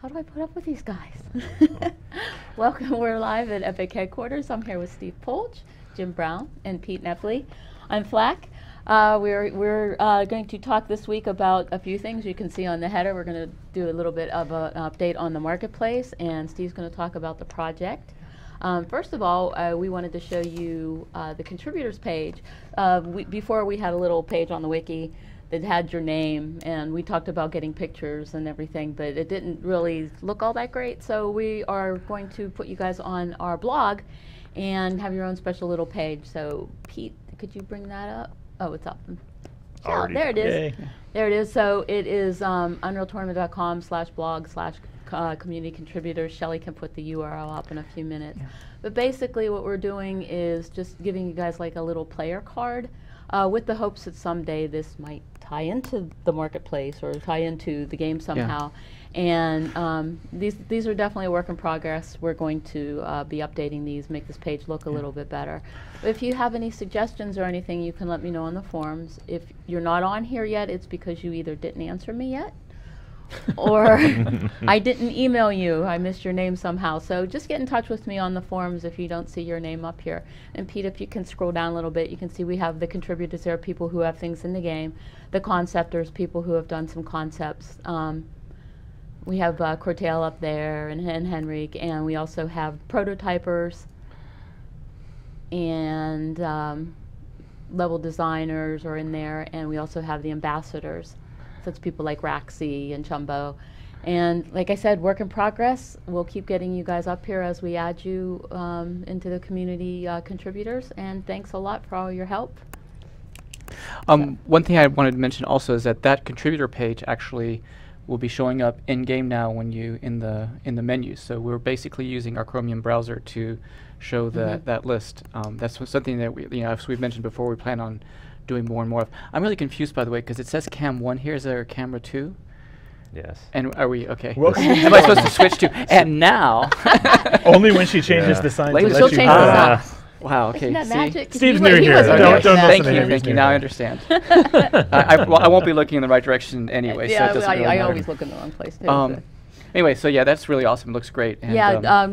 How do I put up with these guys? Welcome, we're live at Epic headquarters. I'm here with Steve Polch, Jim Brown, and Pete Nepley. I'm Flack. We're going to talk this week about a few things you can see on the header. We're going to do a little bit of an update on the marketplace, and Steve's going to talk about the project. First of all, we wanted to show you the contributors page. Before we had a little page on the wiki that had your name, and we talked about getting pictures and everything, but it didn't really look all that great. So we are going to put you guys on our blog and have your own special little page. So Pete, could you bring that up? Oh, it's up. Oh, there it is. Yay. There it is. So it is unrealtournament.com/blog/community contributors. Shelly can put the URL up in a few minutes. Yeah. But basically what we're doing is just giving you guys like a little player card with the hopes that someday this might tie into the marketplace or tie into the game somehow. Yeah. And these are definitely a work in progress. We're going to be updating these, make this page look a little bit better. If you have any suggestions or anything, you can let me know on the forums. If you're not on here yet, it's because you either didn't answer me yet or I didn't email you. I missed your name somehow. So just get in touch with me on the forums if you don't see your name up here. And Pete, if you can scroll down a little bit, you can see we have the contributors there, people who have things in the game, the conceptors, people who have done some concepts. We have Cortale up there and Henrik, and we also have prototypers and level designers are in there, and we also have the ambassadors. So it's people like Raxi and Chumbo. And like I said, work in progress. We'll keep getting you guys up here as we add you into the community contributors. And thanks a lot for all your help. One thing I wanted to mention also is that contributor page actually will be showing up in game now when you in the menus. So we're basically using our Chromium browser to show that list. That's something that we, as we've mentioned before, we plan on doing more and more of. I'm really confused, by the way, because it says Cam 1 here. Is there Camera 2? Yes. And are we okay? Am I supposed to switch to? And now. Only when she changes the sign. Later she'll change the sign. Wow. Okay. Isn't that magic? Steve's new here. Don't thank you. Thank you. Now I understand. I won't be looking in the right direction anyway. Yeah, so it doesn't really I matter. always look in the wrong place too. Anyway, so yeah, that's really awesome. It looks great. And yeah,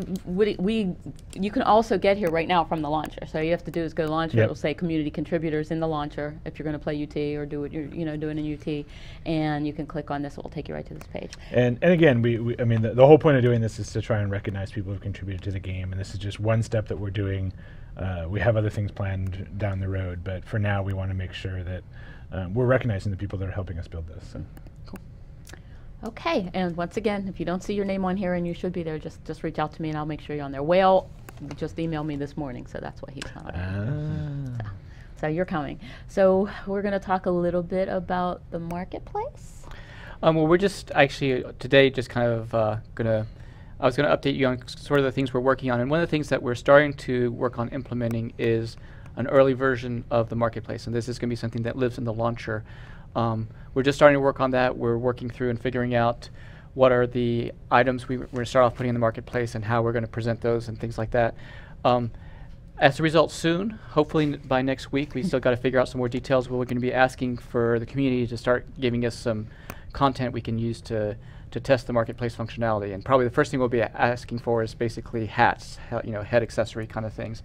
you can also get here right now from the launcher. So all you have to do is go to launcher. It'll say community contributors in the launcher if you're going to play UT or do what you're doing in UT, and you can click on this. It will take you right to this page. And again, I mean, the whole point of doing this is to try and recognize people who've contributed to the game, and this is just one step that we're doing. We have other things planned down the road, but for now, we want to make sure that we're recognizing the people that are helping us build this. So. Okay, and once again, if you don't see your name on here and you should be there, just reach out to me and I'll make sure you're on there. Whale just emailed me this morning, so that's why he's not on there. So you're coming. So we're going to talk a little bit about the marketplace. Well, we're just actually today just kind of I was going to update you on sort of the things we're working on, and one of the things that we're starting to work on implementing is an early version of the marketplace, and this is going to be something that lives in the launcher. We're just starting to work on that. We're working through and figuring out what are the items we're going to start off putting in the marketplace and how we're going to present those and things like that. As a result, soon, hopefully by next week, we still got to figure out some more details. We're going to be asking for the community to start giving us some content we can use to test the marketplace functionality. And probably the first thing we'll be asking for is basically hats, head accessory kind of things.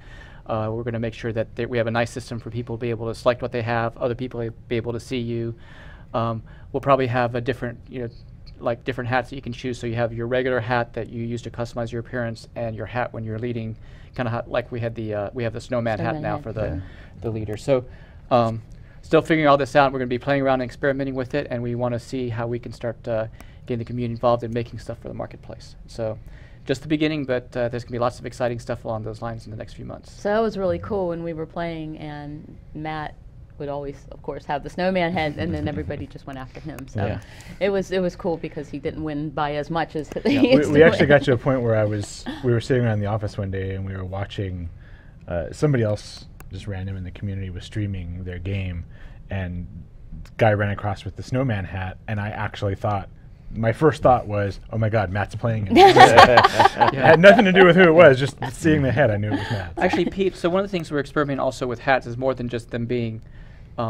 We're going to make sure that we have a nice system for people to be able to select what they have, other people be able to see you. We'll probably have a different, like different hats that you can choose. So you have your regular hat that you use to customize your appearance, and your hat when you're leading, kind of like we had we have the snowman hat now for the leader. So still figuring all this out. We're going to be playing around and experimenting with it, and we want to see how we can start getting the community involved in making stuff for the marketplace. So. Just the beginning, but there's going to be lots of exciting stuff along those lines in the next few months. So that was really cool when we were playing, and Matt would always, of course, have the snowman head, and then everybody just went after him. So it was cool because he didn't win by as much as he used to we actually got to a point where we were sitting around the office one day, and we were watching somebody else, just random in the community, was streaming their game, and the guy ran across with the snowman hat, and I actually thought, my first thought was, oh my God, Matt's playing it. It had nothing to do with who it was, just seeing the head, I knew it was Matt. Actually, Pete, so one of the things we're experimenting also with hats is more than just them being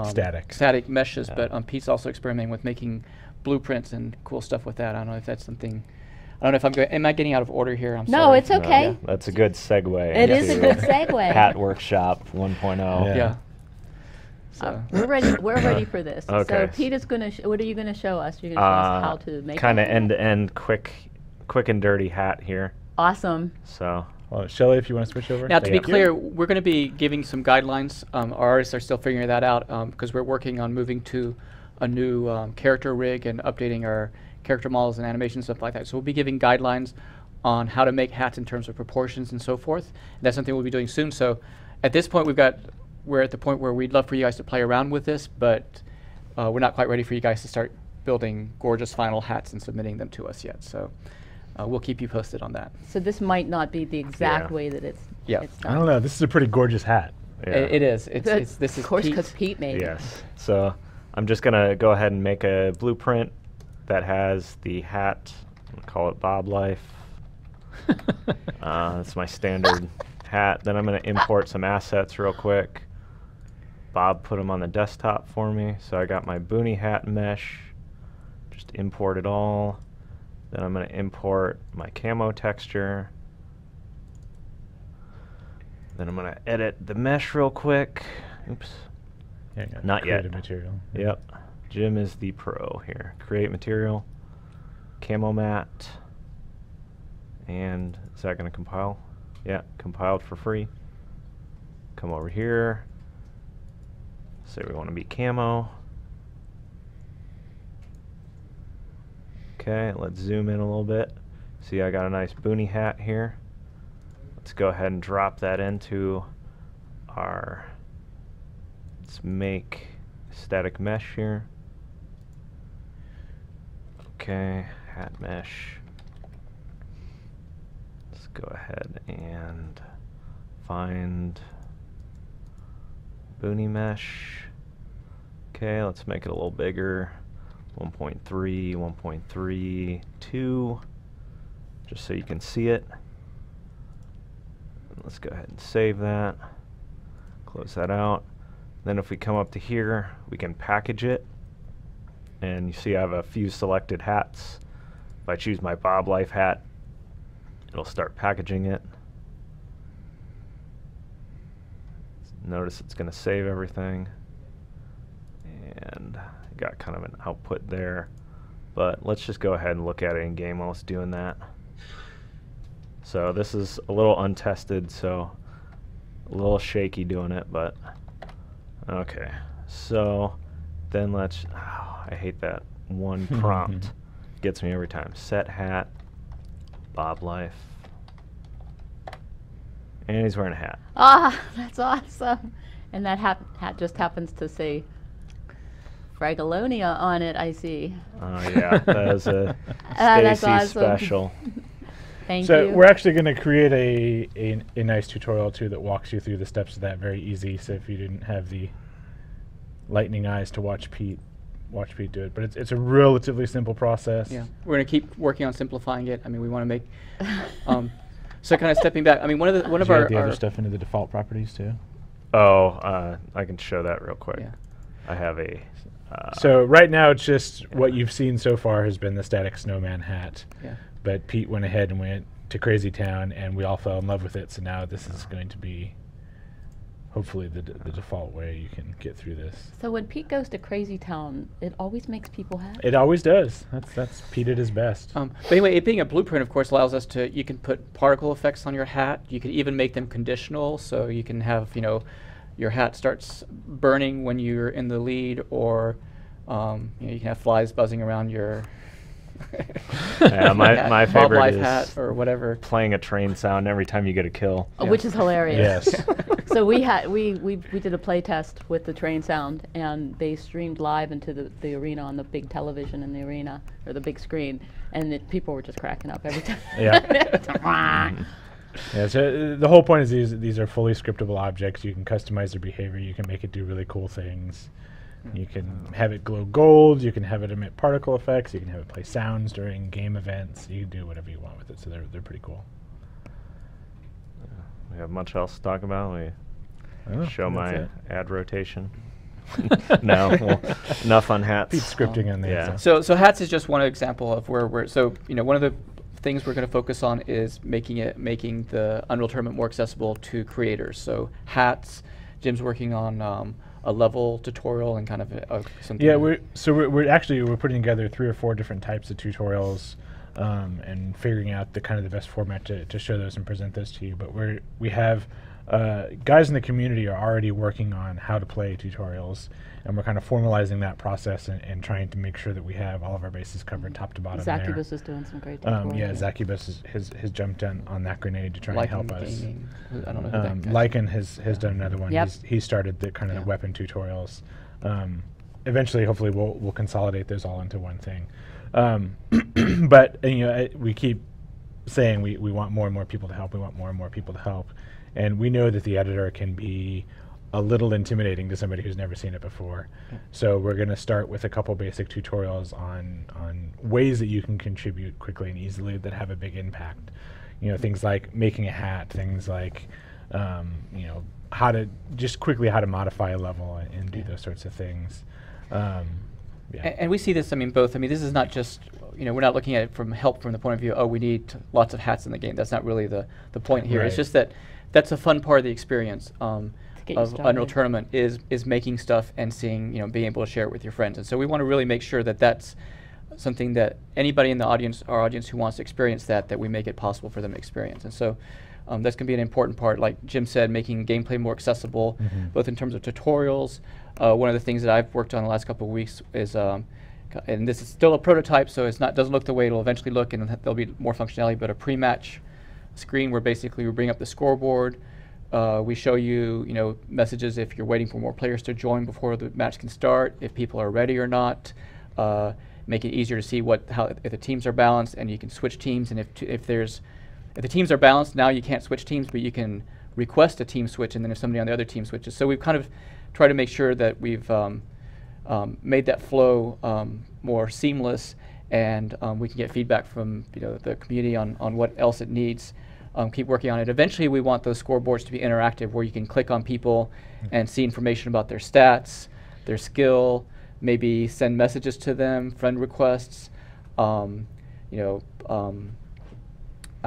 static meshes, but Pete's also experimenting with making blueprints and cool stuff with that. I don't know if that's something I don't know if I'm going. Am I getting out of order here? I'm No, sorry. it's okay. Yeah, that's a good segue. It is a into good segue. Hat Workshop 1.0. Yeah. Yeah. So. We're ready. We're ready for this. So Okay. Pete is going to. What are you going to show us? You're going to show us how to make kind of it? end-to-end, quick and dirty hat here. Awesome. So Well, Shelly, if you want to switch over. Now, to be Thank you. clear, we're going to be giving some guidelines. Our artists are still figuring that out because we're working on moving to a new character rig and updating our character models and animations, stuff like that. So we'll be giving guidelines on how to make hats in terms of proportions and so forth. And that's something we'll be doing soon. So at this point, we're at the point where we'd love for you guys to play around with this, but we're not quite ready for you guys to start building gorgeous final hats and submitting them to us yet. So we'll keep you posted on that. So this might not be the exact Yeah. way that it's. Yeah. It's I done. don't know. This is a pretty gorgeous hat. yeah. It is. This is of course, Pete. because Pete made it. Yes. So I'm just gonna go ahead and make a blueprint that has the hat. I'm gonna call it Bob Life. That's my standard hat. Then I'm gonna import some assets real quick. Bob put them on the desktop for me. So I got my Boonie hat mesh. Just import it all. Then I'm gonna import my camo texture. Then I'm gonna edit the mesh real quick. Oops. Yeah, got Not yet. creative material. Yep. Jim is the pro here. Create material, camo matte, and is that going to compile? Yeah, compiled for free. Come over here. Say we want to be camo. Okay, let's zoom in a little bit. See, I got a nice Boonie hat here. Let's go ahead and drop that into our, let's make static mesh here. Okay, hat mesh. Let's go ahead and find Boonie mesh. Okay, let's make it a little bigger. 1.3, 1.32, just so you can see it. Let's go ahead and save that. Close that out. Then if we come up to here, we can package it. And you see I have a few selected hats. If I choose my Bob Life hat, it'll start packaging it. Notice it's going to save everything. And I got kind of an output there. But let's just go ahead and look at it in game while it's doing that. So this is a little untested, so a little shaky doing it, but okay. So then let's, I hate that one prompt. Gets me every time. Set hat, Bob Life. And he's wearing a hat. Ah, that's awesome. And that hat just happens to say Fragalonia on it, I see. Oh yeah, that is a That's Stacy awesome. special. Thank So you. we're actually going to create a nice tutorial too that walks you through the steps of that very easy. So if you didn't have the lightning eyes to watch Pete do it, but it's a relatively simple process. Yeah, we're going to keep working on simplifying it. I mean, we want to make. So kind of stepping back. I mean, one of Did you our add the other stuff into the default properties too? Oh, I can show that real quick. Yeah. I have a. So right now it's just what you've seen so far has been the static snowman hat. Yeah. But Pete went ahead and went to Crazy Town, and we all fell in love with it. So now this is going to be hopefully the default way you can get through this. So when Pete goes to Crazy Town, it always makes people happy. It always does. That's Pete at his best. But anyway, it being a blueprint, of course, allows us to, you can put particle effects on your hat. You can even make them conditional, so you can have, your hat starts burning when you're in the lead, or you can have flies buzzing around your Yeah, my Bob favorite Life is hat or whatever. playing a train sound every time you get a kill. Yeah. Which is hilarious. Yes. So we did a play test with the train sound, and they streamed live into the arena on the big television in the arena, or the big screen, and people were just cracking up every time. Yeah. Yeah, so the whole point is these are fully scriptable objects. You can customize their behavior. You can make it do really cool things. You can have it glow gold. You can have it emit particle effects. You can have it play sounds during game events. You can do whatever you want with it. So they're pretty cool. We have much else to talk about. We Oh, show that's my it. ad rotation. No, well, enough on hats. Pete's scripting on the Yeah. inside. So hats is just one example of where we're, one of the things we're going to focus on is making the Unreal Tournament more accessible to creators. So hats, Jim's working on a level tutorial and kind of something. Yeah, we're putting together 3 or 4 different types of tutorials, and figuring out the best format to show those and present those to you. But we have guys in the community are already working on how to play tutorials, and we're kind of formalizing that process and trying to make sure that we have all of our bases covered top to bottom. Zacubus is doing some great tutorials. Yeah, Zacubus has jumped on that grenade to try and help us. Gaming. I don't know who that Lycan has done another one. Yep. He started the kind of the weapon tutorials. Eventually, hopefully, we'll consolidate those all into one thing. But we keep saying we want more and more people to help. We want more and more people to help, and we know that the editor can be a little intimidating to somebody who's never seen it before. So we're going to start with a couple basic tutorials on ways that you can contribute quickly and easily that have a big impact. Things like making a hat, things like how to modify a level and do those sorts of things. And we see this, both. This is not just, we're not looking at it from help from the point of view, we need lots of hats in the game. That's not really the point here. Right. It's just that that's a fun part of the experience of Unreal Tournament is making stuff and seeing, being able to share it with your friends. And so we want to really make sure that that's something that anybody in the audience, our audience who wants to experience that we make it possible for them to experience. And so that's going to be an important part, like Jim said, making gameplay more accessible, both in terms of tutorials. One of the things that I've worked on the last couple of weeks is, and this is still a prototype, so doesn't look the way it'll eventually look, and there'll be more functionality, but a pre-match screen where basically we bring up the scoreboard. We show you, messages if you're waiting for more players to join before the match can start, if people are ready or not. Make it easier to see if the teams are balanced, and you can switch teams. And if the teams are balanced, now you can't switch teams, but you can request a team switch, and then if somebody on the other team switches. So we've kind of tried to make sure that we've made that flow more seamless, and we can get feedback from the community on what else it needs. Keep working on it. Eventually, we want those scoreboards to be interactive, where you can click on people and see information about their stats, their skill, maybe send messages to them, friend requests. I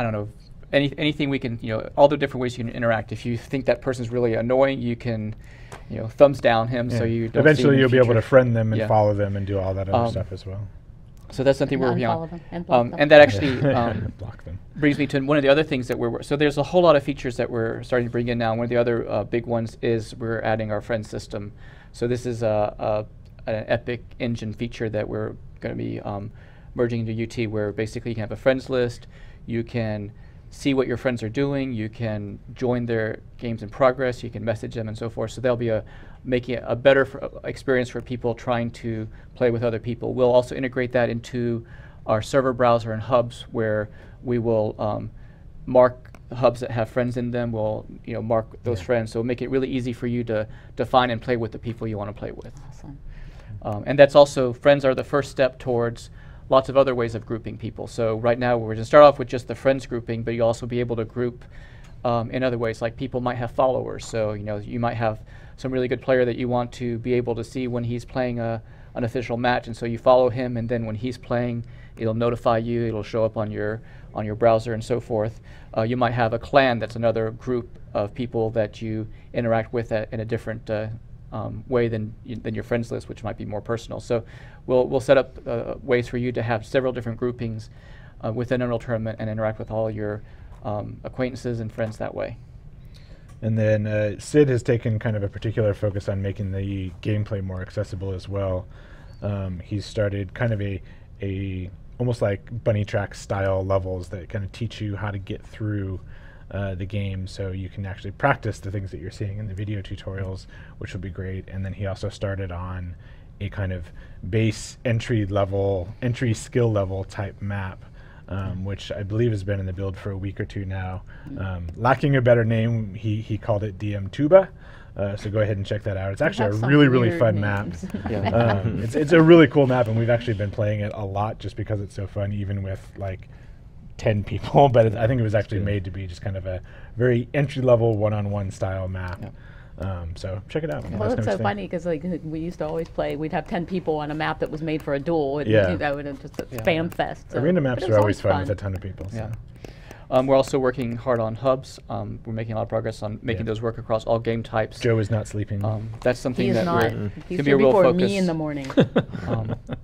don't know, anything we can, all the different ways you can interact. If you think that person's really annoying, you can, thumbs down him so you don't. Eventually, you'll be able to friend them and follow them and do all that other stuff as well. So that's something we're working on. And that actually block them. Brings me to one of the other things that so there's a whole lot of features that we're starting to bring in now. One of the other big ones is we're adding our friend system. So this is an Epic Engine feature that we're going to be merging into UT, where basically you can have a friends list, you can see what your friends are doing, you can join their games in progress, you can message them and so forth. So that'll be making it a better experience for people trying to play with other people. We'll also integrate that into our server browser and hubs, where we will mark the hubs that have friends in them. We'll mark those friends, so make it really easy for you to define and play with the people you want to play with. Awesome. And that's also, friends are the first step towards lots of other ways of grouping people. So right now we're going to start off with just the friends grouping, but you'll also be able to group in other ways. Like people might have followers, so you might have some really good player that you want to be able to see when he's playing an official match, and so you follow him, and then when he's playing, it'll notify you, it'll show up on your browser and so forth. You might have a clan that's another group of people that you interact with in a different way than your friends list, which might be more personal. So we'll set up ways for you to have several different groupings within Unreal Tournament and interact with all your acquaintances and friends that way. And then Sid has taken kind of a particular focus on making the gameplay more accessible as well. He's started kind of a almost like bunny track style levels that kind of teach you how to get through the game, so you can actually practice the things that you're seeing in the video tutorials, which will be great. And then he also started on a kind of base entry skill level type map, which I believe has been in the build for a week or two now. Lacking a better name, he called it DM Tuba. So go ahead and check that out. It's actually a really fun map. It's a really cool map, and we've actually been playing it a lot just because it's so fun, even with like 10 people. But I think it was actually made to be just kind of a very entry-level one-on-one style map. So check it out. Let Well, us know it's what so you think. funny because like we used to always play. We'd have 10 people on a map that was made for a duel, and Yeah. that would just a Yeah. fan fest. So. Arena But maps it are was always fun with a ton of people. So. Yeah. We're also working hard on hubs. We're making a lot of progress on making Yeah. those work across all game types. Joe is not sleeping. That's something He is that not. we're He's can be here a real before focus. me in the morning.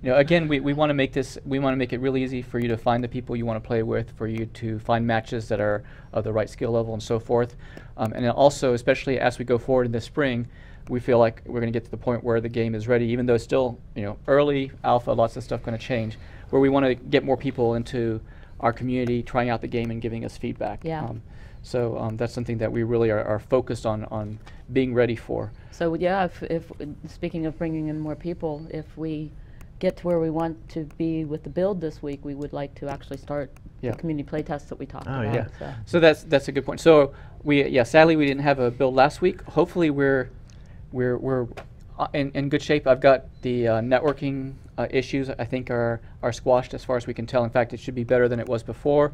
Again, we want to make this. We want to make it really easy for you to find the people you want to play with, for you to find matches that are of the right skill level and so forth. And then also, especially as we go forward in the spring, we feel like we're going to get to the point where the game is ready, even though it's still early alpha, lots of stuff going to change, where we want to get more people into our community trying out the game and giving us feedback. Yeah. So that's something that we really are focused on being ready for. So yeah, if speaking of bringing in more people, if we get to where we want to be with the build this week, we would like to actually start Yeah. the community playtests that we talked Oh, about. yeah. So. So that's a good point. So sadly we didn't have a build last week. Hopefully we're in good shape. I've got the networking issues I think are squashed as far as we can tell. In fact, it should be better than it was before.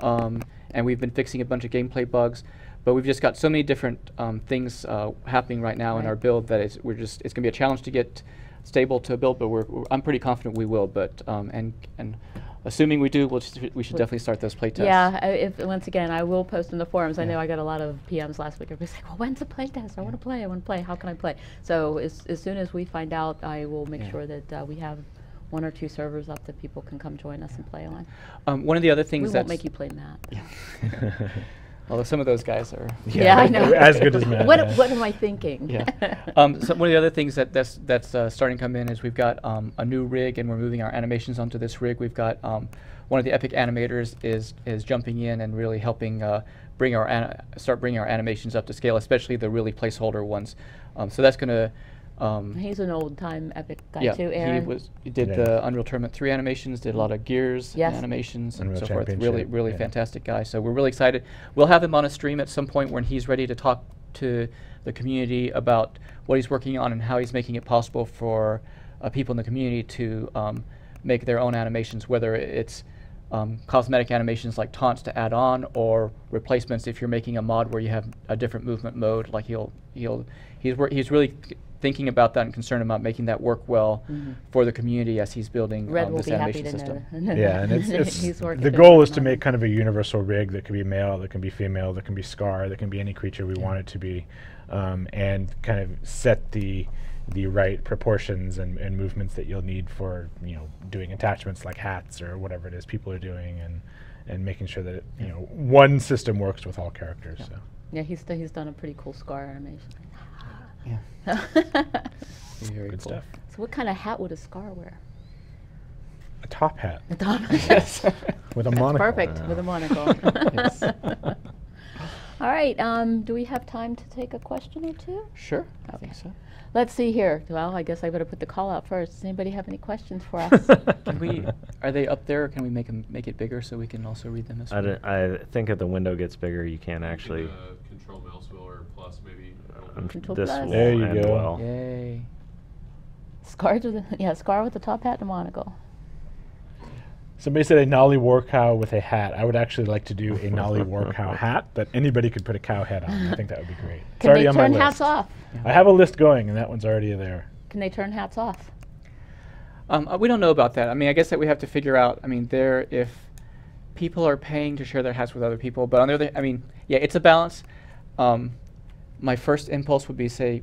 And we've been fixing a bunch of gameplay bugs. But we've just got so many different things happening right now in Right. our build that it's going to be a challenge to get stable to build. But I'm pretty confident we will. But and assuming we do, we should definitely start those play tests. Yeah, if once again, I will post in the forums. I Yeah. know I got a lot of PMs last week. Everybody's like, "Well, when's the playtest? I want to play. I want to play. How can I play?" So as soon as we find out, I will make Yeah. sure that we have 1 or 2 servers up that people can come join us and play on. One of the other We things won't make you play Matt. although some of those guys are. Yeah, I know. As good as Matt. What yeah. what am I thinking? Yeah. So one of the other things that's starting to come in is we've got a new rig, and we're moving our animations onto this rig. We've got one of the Epic animators is jumping in and really helping start bringing our animations up to scale, especially the really placeholder ones. So that's going to. He's an old time Epic guy Yeah, too, Aaron. he did Yeah. the Unreal Tournament 3 animations, did a lot of Gears Yes. animations and Unreal so forth. Really, Championship, really yeah. fantastic guy. So we're really excited. We'll have him on a stream at some point when he's ready to talk to the community about what he's working on and how he's making it possible for people in the community to make their own animations, whether it's cosmetic animations like taunts to add on, or replacements if you're making a mod where you have a different movement mode. Like he's really thinking about that and concerned about making that work well for the community as he's building Red will this be happy animation to system. know. Yeah, and it's He's working the to goal work is to on make it. kind of a universal rig that can be male, that can be female, that can be Scar, that can be any creature we want it to be, and kind of set the right proportions and movements that you'll need for doing attachments like hats or whatever it is people are doing, and making sure that one system works with all characters. So. Yeah, he's done a pretty cool Scar animation. Yeah. Very Good cool. stuff. So what kind of hat would a Scar wear? A top hat A top Yes. with a That's monocle. perfect, with a monocle. Yes. All right, do we have time to take a question or two? Sure. I Okay. think so. Let's see here. Well, I guess I better put the call out first. Does anybody have any questions for us? Are they up there? Or can we make it bigger so we can also read them as well? I think if the window gets bigger, you can't You actually. can, control mouse wheel or plus maybe. Control This plus. will There you end go. well. Yay. Scar with the top hat and a monocle. Somebody said a Nolly war cow with a hat. I would actually like to do a Nolly war cow hat that anybody could put a cow head on. I think that would be great. It's Can already they on my turn list. hats off? I have a list going, and that one's already there. Can they turn hats off? We don't know about that. I mean, I guess that we have to figure out. I mean, if people are paying to share their hats with other people, but on the other, I mean, yeah, it's a balance. My first impulse would be say,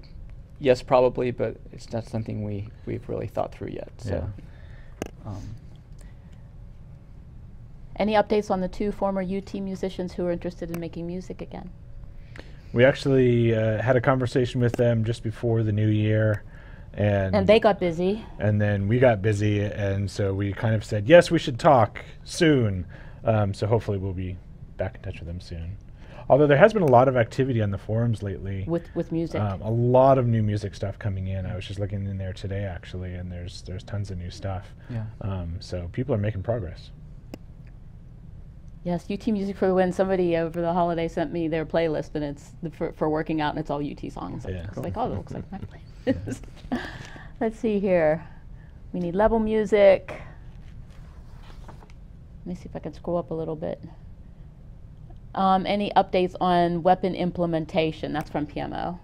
yes, probably, but it's not something we've really thought through yet. So, Any updates on the 2 former UT musicians who are interested in making music again? We actually had a conversation with them just before the new year, And they got busy. and then we got busy, and so we kind of said, yes, we should talk soon. So hopefully we'll be back in touch with them soon. Although there has been a lot of activity on the forums lately. With music. A lot of new music stuff coming in. I was just looking in there today, actually, and there's tons of new stuff. yeah. So people are making progress. Yes, UT Music for the Win. Somebody over the holiday sent me their playlist, and it's for working out, and it's all UT songs. Yeah. It's like, oh, it looks like my playlist. Let's see here. We need level music. Let me see if I can scroll up a little bit. Any updates on weapon implementation? That's from PMO.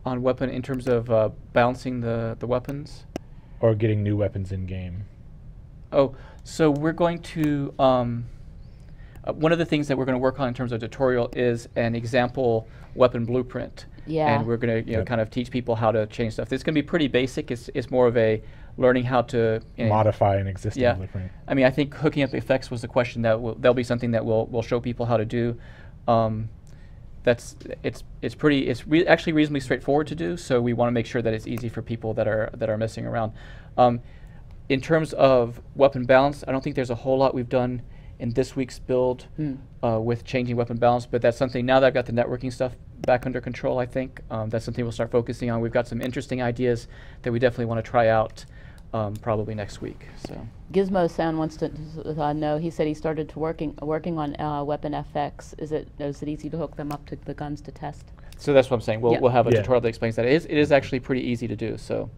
On weapon in terms of balancing the weapons. Or getting new weapons in game. Oh, so we're going to, one of the things that we're going to work on in terms of tutorial is an example weapon blueprint. Yeah. And we're going to, Yep. kind of teach people how to change stuff. It's going to be pretty basic. It's more of a learning how to Modify an existing yeah. blueprint. I mean, I think hooking up effects was the question that'll be something that we'll show people how to do. It's actually reasonably straightforward to do. So we want to make sure that it's easy for people that are messing around. In terms of weapon balance, I don't think there's a whole lot we've done in this week's build with changing weapon balance, but that's something, now that I've got the networking stuff back under control, I think, that's something we'll start focusing on. We've got some interesting ideas that we definitely want to try out probably next week. So. Gizmo Sound wants to know. He said he started to working on Weapon FX. Is it easy to hook them up to the guns to test? So that's what I'm saying. We'll Yeah. have a Yeah. tutorial that explains that. It is actually pretty easy to do. So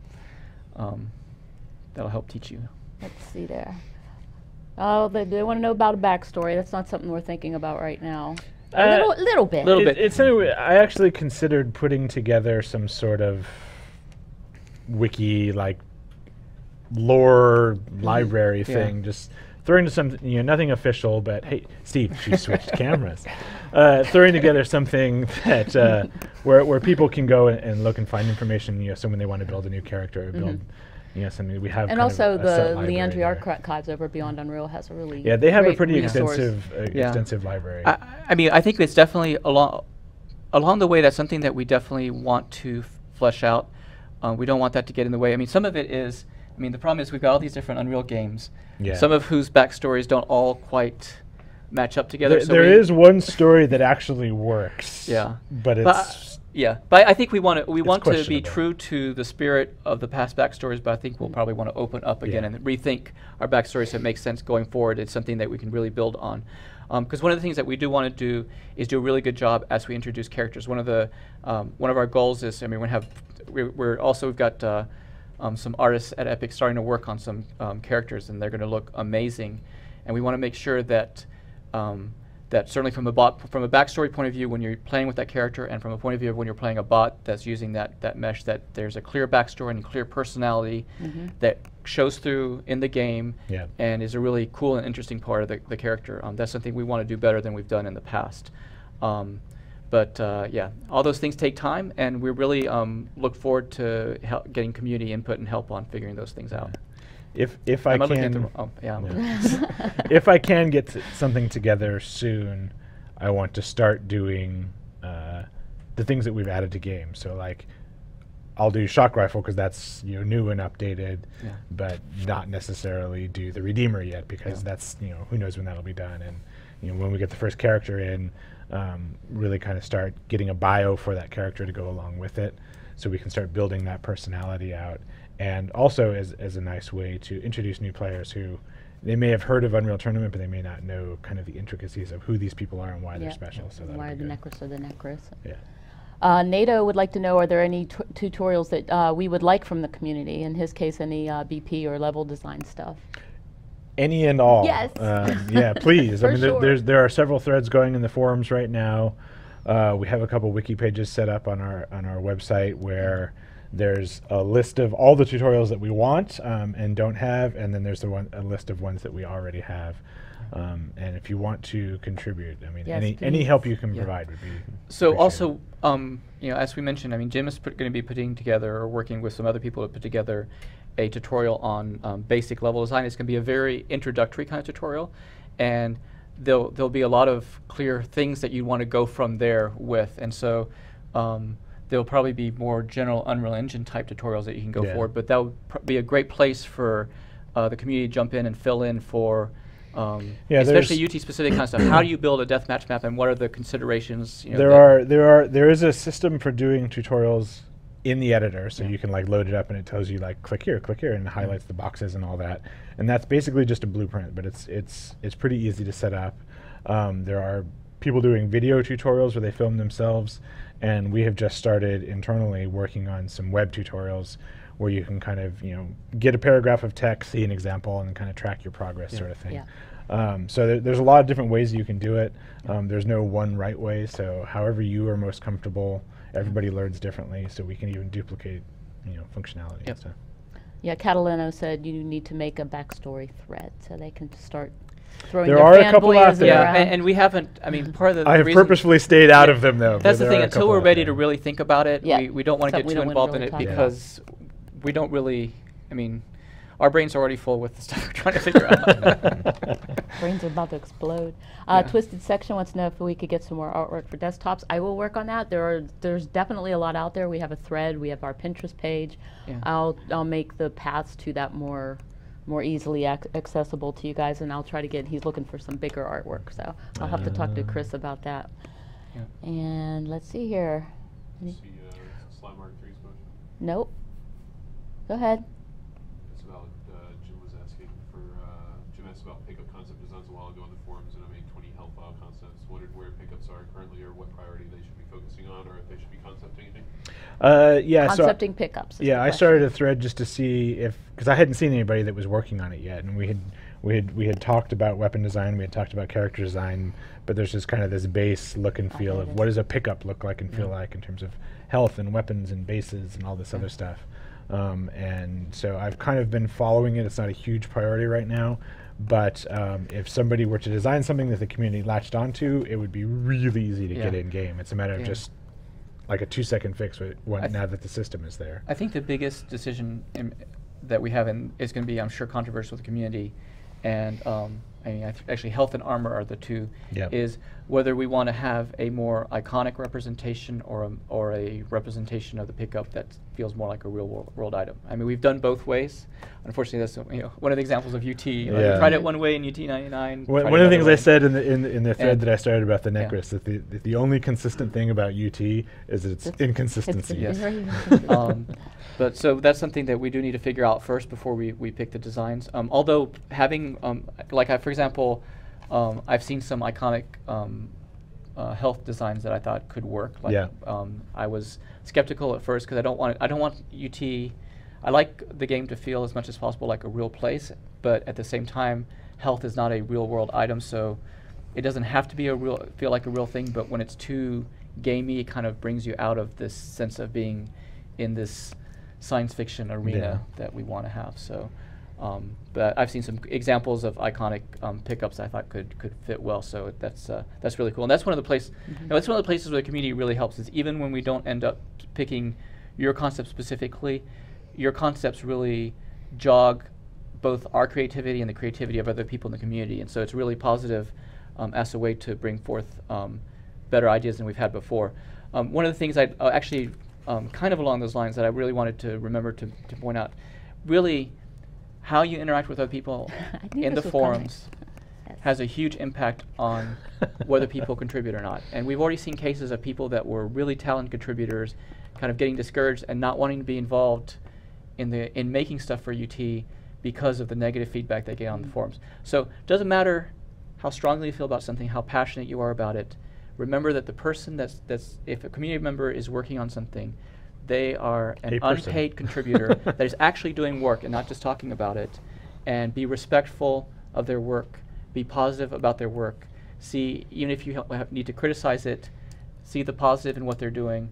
that'll help teach you. Let's see there. Oh, they want to know about a backstory. That's not something we're thinking about right now. A little bit. Little bit. It's something I actually considered putting together some sort of wiki, like lore library thing, just throwing to something, nothing official, but hey, Steve, she switched cameras. Throwing together something that where people can go and look and find information, so when they want to build a new character, or build, something we have. And kind also of a set the library Leandri there. Archives over Beyond Unreal has a really Yeah, they have a great pretty resource. extensive library. I mean, I think it's definitely along the way. That's something that we definitely want to flesh out. We don't want that to get in the way. I mean, some of it is. I mean, the problem is we've got all these different Unreal games. Yeah. Some of whose backstories don't all quite match up together. There is one story that actually works. Yeah. But it's. But I think we want to be questionable. true to the spirit of the past backstories. But I think we'll probably want to open up again and rethink our backstories so it makes sense going forward. It's something that we can really build on. Because one of the things that we do want to do is do a really good job as we introduce characters. One of our goals is, I mean, we've got some artists at Epic starting to work on some characters, and they're going to look amazing. And we want to make sure that that certainly from a backstory point of view, when you're playing with that character, and from a point of view of when you're playing a bot that's using that mesh, that there's a clear backstory and clear personality that shows through in the game, and is a really cool and interesting part of the character. That's something we want to do better than we've done in the past. But all those things take time, and we really look forward to getting community input and help on figuring those things out. If I can, if I can get something together soon, I want to start doing the things that we've added to games. So like, I'll do Shock Rifle because that's new and updated, but not necessarily do the Redeemer yet because that's who knows when that'll be done. And when we get the first character in, really kind of start getting a bio for that character to go along with it, so we can start building that personality out. And also as a nice way to introduce new players who they may have heard of Unreal Tournament, but they may not know kind of the intricacies of who these people are and why they're special. So why the Necros are the Necros. Yeah. NATO would like to know, are there any tutorials that we would like from the community? In his case, any BP or level design stuff? Any and all. Yes. Yeah, please. I mean, sure. there are several threads going in the forums right now. We have a couple wiki pages set up on our website where there's a list of all the tutorials that we want and don't have, and then there's a list of ones that we already have. And if you want to contribute, I mean, any help you can provide would be. So also, as we mentioned, I mean, Jim is going to be putting together or working with some other people to put together a tutorial on basic level design. It's going to be a very introductory kind of tutorial, and there'll be a lot of clear things that you want to go from there with, and so there'll probably be more general Unreal Engine type tutorials that you can go forward, but that would be a great place for the community to jump in and fill in for especially UT specific kind of stuff. How do you build a deathmatch map, and what are the considerations? There is a system for doing tutorials in the editor, so you can like load it up and it tells you like click here, and it highlights the boxes and all that. And that's basically just a blueprint, but it's pretty easy to set up. There are people doing video tutorials where they film themselves, and we have just started internally working on some web tutorials where you can kind of get a paragraph of text, see an example, and kind of track your progress, sort of thing. So there's a lot of different ways you can do it. There's no one right way, so however you are most comfortable everybody learns differently, so we can even duplicate, functionality and Yep. stuff. Yeah, Catalano said you need to make a backstory thread so they can start throwing There their are a couple out fanboyism there. Yeah, around. and we haven't. I mean, part of the I have reason purposefully stayed out Yeah. of them, though. That's but the there thing. are a Until couple we're out ready there. to really think about it, Yeah. we don't want to Something get we too don't wanna involved really in it talk about. because we don't really. I mean, our brains are already full with the stuff we're trying to figure out. Brains are about to explode. Yeah. Twisted Section wants to know if we could get some more artwork for desktops. I will work on that. There's definitely a lot out there. We have a thread. We have our Pinterest page. Yeah. I'll make the paths to that more easily accessible to you guys, and I'll try to get. He's looking for some bigger artwork, so I'll have to talk to Chris about that. Yeah. And let's see here. See, Slime Mark 3's motion. Nope. Go ahead. It's about, Jim was asking for, Jim asked about pickup concept designs a while ago on the forums, and I made 20 help file concepts. Wondered where pickups are currently, or what priority they should be focusing on, or if they should be concepting anything. Yeah. Concepting pickups. is Yeah, the I question. started a thread just to see if, because I hadn't seen anybody that was working on it yet, and we had talked about weapon design, we had talked about character design, but there's just kind of this base look and feel of what does a pickup look like and feel like in terms of health and weapons and bases and all this other stuff. And so I've kind of been following it. It's not a huge priority right now, but if somebody were to design something that the community latched onto, it would be really easy to get Yeah. in game. It's a matter of Yeah. just like a 2-second fix I now that the system is there. I think the biggest decision that we have is going to be, I'm sure, controversial with the community, and I mean, actually, health and armor are the two. Yep. Is whether we want to have a more iconic representation or a representation of the pickup that feels more like a real world item. I mean, we've done both ways. Unfortunately, that's one of the examples of UT. Like, Yeah. we tried it one way in UT 99. One tried of it the things another I way. said in the thread And- that I started about the Yeah. Necris, that the only consistent thing about UT is its inconsistency. Yes. very inconsistent. But so that's something that we do need to figure out first before we pick the designs. Although having, for example, I've seen some iconic health designs that I thought could work. Like, Yeah. I was skeptical at first because I don't want UT. I like the game to feel as much as possible like a real place, but at the same time, health is not a real world item, so it doesn't have to be feel like a real thing. But when it's too gamey, it kind of brings you out of this sense of being in this science fiction arena that we want to have. So, but I've seen some examples of iconic pickups I thought could fit well. So that's really cool. And that's one of the places. That's one of the places where the community really helps. Is even when we don't end up picking your concept specifically, your concepts really jog both our creativity and the creativity of other people in the community. And so it's really positive as a way to bring forth better ideas than we've had before. One of the things I actually kind of along those lines that I really wanted to remember to point out, really how you interact with other people I knew in the this was coming. forums has a huge impact on whether people contribute or not. And we've already seen cases of people that were really talented contributors kind of getting discouraged and not wanting to be involved in making stuff for UT because of the negative feedback they get on the forums. So it doesn't matter how strongly you feel about something, how passionate you are about it. Remember that the person that's if a community member is working on something, they are an A person. unpaid contributor that is actually doing work and not just talking about it. And be respectful of their work, be positive about their work. See, even if you need to criticize it, see the positive in what they're doing.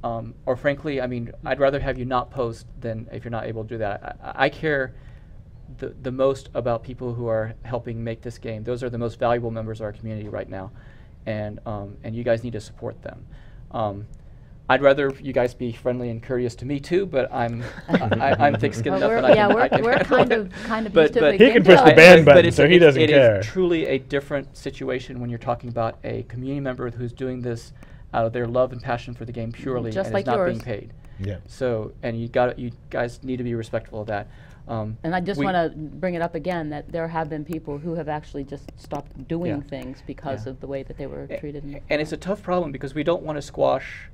Or frankly, I mean, I'd rather have you not post than if you're not able to do that. I care the most about people who are helping make this game. Those are the most valuable members of our community right now, and you guys need to support them. I'd rather you guys be friendly and courteous to me too, but I'm thick-skinned Well, enough. we're- and I yeah, can we're handle kind it. of kind of But- used to but- big He can game push the development. ban But button, it's so he doesn't it care. is truly a different situation when you're talking about a community member who's doing this out of their love and passion for the game purely Just and like is not being yours. paid. Yeah. So, and you guys need to be respectful of that. And I just we- want to bring it up again that there have been people who have actually just stopped doing Yeah. things because Yeah. of the way that they were treated. And it's a tough problem because we don't want to squash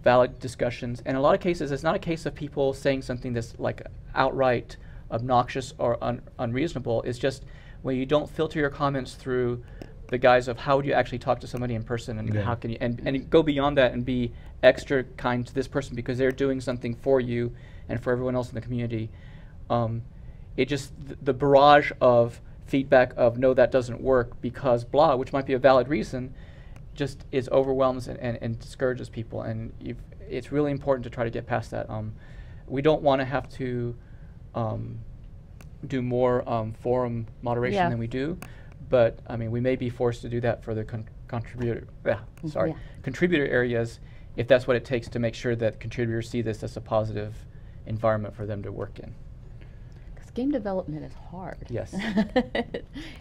valid discussions. And in a lot of cases, it's not a case of people saying something that's like outright obnoxious or unreasonable. It's just when you don't filter your comments through the guise of how would you actually talk to somebody in person and how can you, and go beyond that and be extra kind to this person because they're doing something for you and for everyone else in the community. It just, the barrage of feedback of no, that doesn't work because blah, which might be a valid reason, just is overwhelms and discourages people, and it's really important to try to get past that. We don't want to have to do more forum moderation Yeah. than we do, but I mean we may be forced to do that for the contributor Yeah. contributor areas if that's what it takes to make sure that contributors see this as a positive environment for them to work in. Because game development is hard. Yes.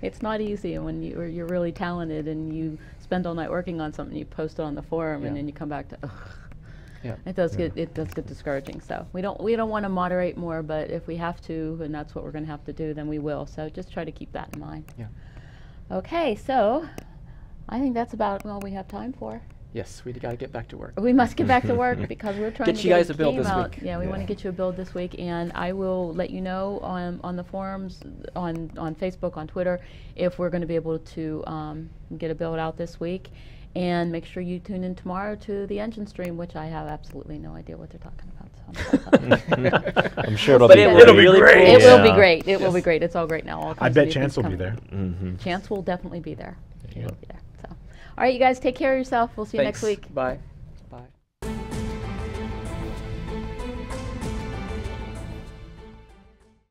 It's not easy, and when you're really talented and you spend all night working on something, you post it on the forum, Yeah. and then you come back to, ugh. Yeah. It does get discouraging. So we don't want to moderate more, but if we have to, and that's what we're going to have to do, then we will. So just try to keep that in mind. Yeah. Okay, so I think that's about all we have time for. Yes, we got to get back to work. We must get back to work because we're trying Get to you get guys a a build game this out. week. Yeah, we want to Yeah. get you a build this week, and I will let you know on the forums, on Facebook, on Twitter, if we're going to be able to get a build out this week. And make sure you tune in tomorrow to the engine stream, which I have absolutely no idea what they're talking about. So I'm sure it'll But be it great. will be really great. cool. it will be Yeah. great. It will be Yes. great. It's all great now. All I kinds of bet new Chance things will be coming. there. Mm-hmm. Chance will definitely be there. There He you will go. be there. So, all right, you guys take care of yourself. We'll see you next Thanks. week. Bye.